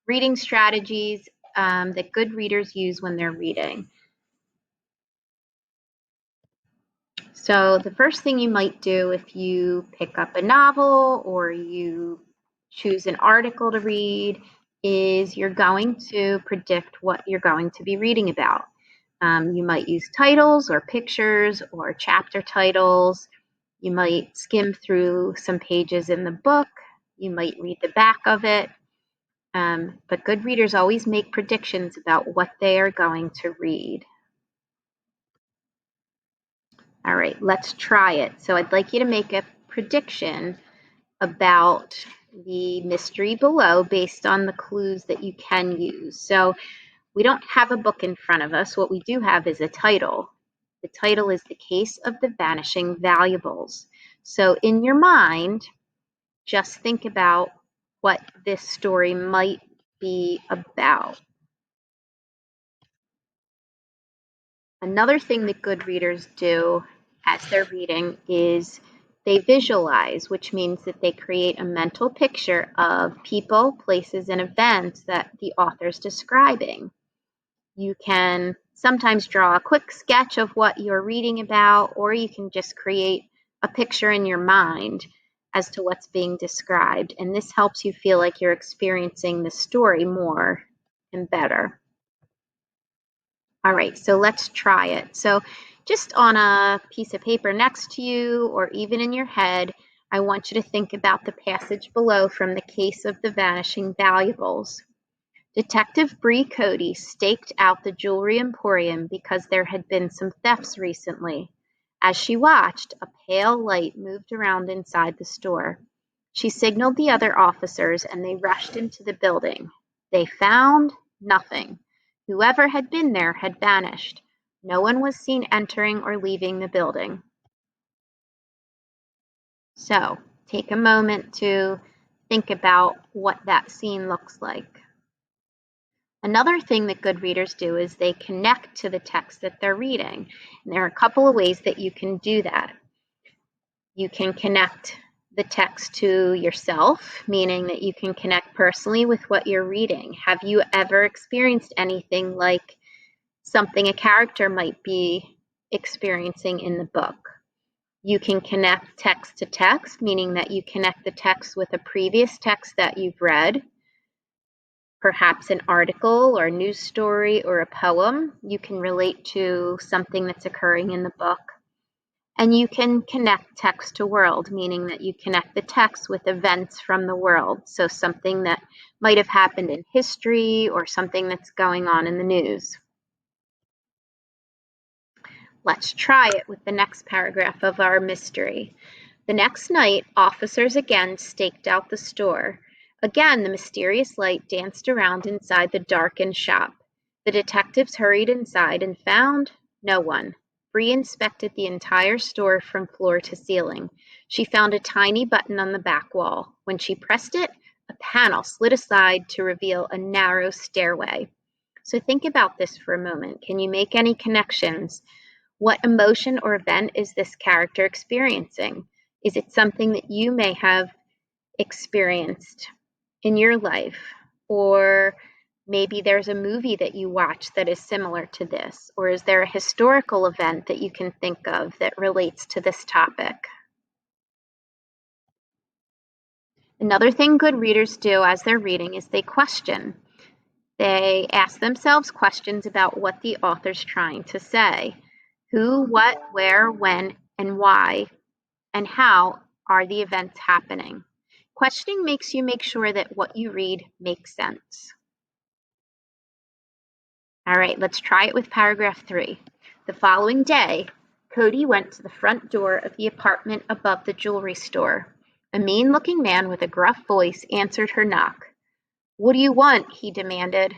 reading strategies that good readers use when they're reading. So the first thing you might do if you pick up a novel or you choose an article to read is you're going to predict what you're going to be reading about. You might use titles or pictures or chapter titles. You might skim through some pages in the book. You might read the back of it. But good readers always make predictions about what they are going to read. All right, let's try it. So I'd like you to make a prediction about the mystery below based on the clues that you can use. So we don't have a book in front of us. What we do have is a title. The title is The Case of the Vanishing Valuables. So in your mind, just think about what this story might be about. Another thing that good readers do as they're reading is they visualize, which means that they create a mental picture of people, places, and events that the author's describing. You can sometimes draw a quick sketch of what you're reading about, or you can just create a picture in your mind as to what's being described. And this helps you feel like you're experiencing the story more and better. All right, so let's try it. So just on a piece of paper next to you or even in your head, I want you to think about the passage below from The Case of the Vanishing Valuables. Detective Bree Cody staked out the jewelry emporium because there had been some thefts recently. As she watched, a pale light moved around inside the store. She signaled the other officers and they rushed into the building. They found nothing. Whoever had been there had vanished. No one was seen entering or leaving the building. So, take a moment to think about what that scene looks like. Another thing that good readers do is they connect to the text that they're reading. And there are a couple of ways that you can do that. You can connect the text to yourself, meaning that you can connect personally with what you're reading. Have you ever experienced anything like something a character might be experiencing in the book? You can connect text to text, meaning that you connect the text with a previous text that you've read, perhaps an article or a news story or a poem. You can relate to something that's occurring in the book. And you can connect text to world, meaning that you connect the text with events from the world. So something that might have happened in history or something that's going on in the news. Let's try it with the next paragraph of our mystery. The next night, officers again staked out the store. Again, the mysterious light danced around inside the darkened shop. The detectives hurried inside and found no one. Bree inspected the entire store from floor to ceiling. She found a tiny button on the back wall. When she pressed it, a panel slid aside to reveal a narrow stairway. So think about this for a moment. Can you make any connections? What emotion or event is this character experiencing? Is it something that you may have experienced in your life? Or maybe there's a movie that you watch that is similar to this, or is there a historical event that you can think of that relates to this topic? Another thing good readers do as they're reading is they question. They ask themselves questions about what the author's trying to say. Who, what, where, when, and why, and how are the events happening? Questioning makes you make sure that what you read makes sense. All right, let's try it with paragraph 3. The following day, Cody went to the front door of the apartment above the jewelry store. A mean-looking man with a gruff voice answered her knock. "What do you want?" he demanded.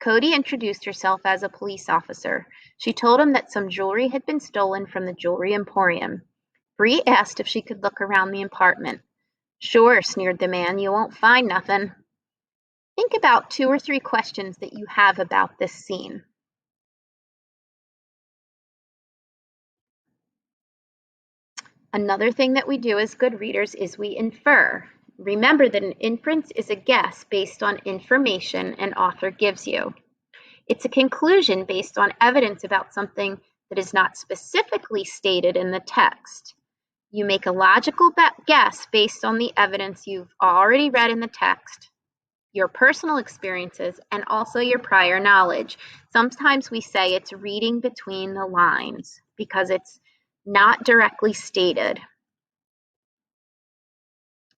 Cody introduced herself as a police officer. She told him that some jewelry had been stolen from the jewelry emporium. Bree asked if she could look around the apartment. "Sure," sneered the man. "You won't find nothing." Think about 2 or 3 questions that you have about this scene. Another thing that we do as good readers is we infer. Remember that an inference is a guess based on information an author gives you. It's a conclusion based on evidence about something that is not specifically stated in the text. You make a logical guess based on the evidence you've already read in the text, your personal experiences, and also your prior knowledge. Sometimes we say it's reading between the lines because it's not directly stated.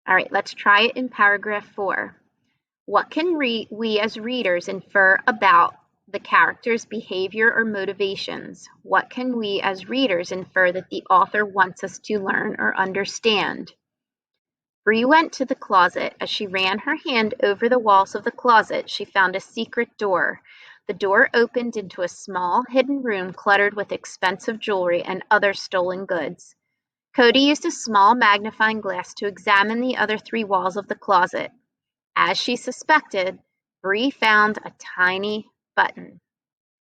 All right, let's try it in paragraph 4. What can we as readers infer about the character's behavior or motivations? What can we as readers infer that the author wants us to learn or understand? Bree went to the closet. As she ran her hand over the walls of the closet, she found a secret door. The door opened into a small, hidden room cluttered with expensive jewelry and other stolen goods. Cody used a small magnifying glass to examine the other 3 walls of the closet. As she suspected, Bree found a tiny button.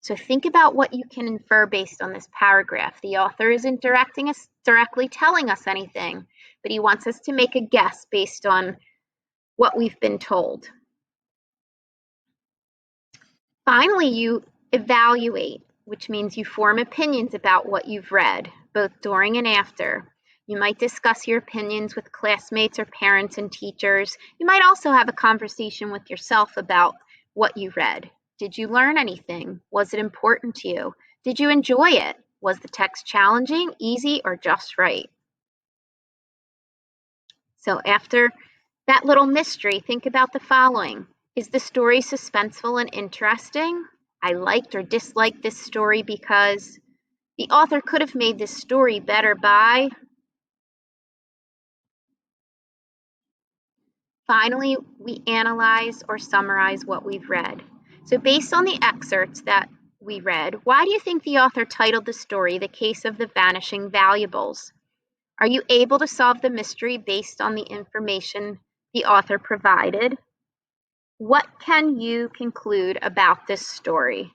So think about what you can infer based on this paragraph. The author isn't directly telling us anything, but he wants us to make a guess based on what we've been told. Finally, you evaluate, which means you form opinions about what you've read, both during and after. You might discuss your opinions with classmates or parents and teachers. You might also have a conversation with yourself about what you read. Did you learn anything? Was it important to you? Did you enjoy it? Was the text challenging, easy, or just right? So after that little mystery, think about the following. Is the story suspenseful and interesting? I liked or disliked this story because the author could have made this story better by. Finally, we analyze or summarize what we've read. So based on the excerpts that we read, why do you think the author titled the story The Case of the Vanishing Valuables? Are you able to solve the mystery based on the information the author provided? What can you conclude about this story?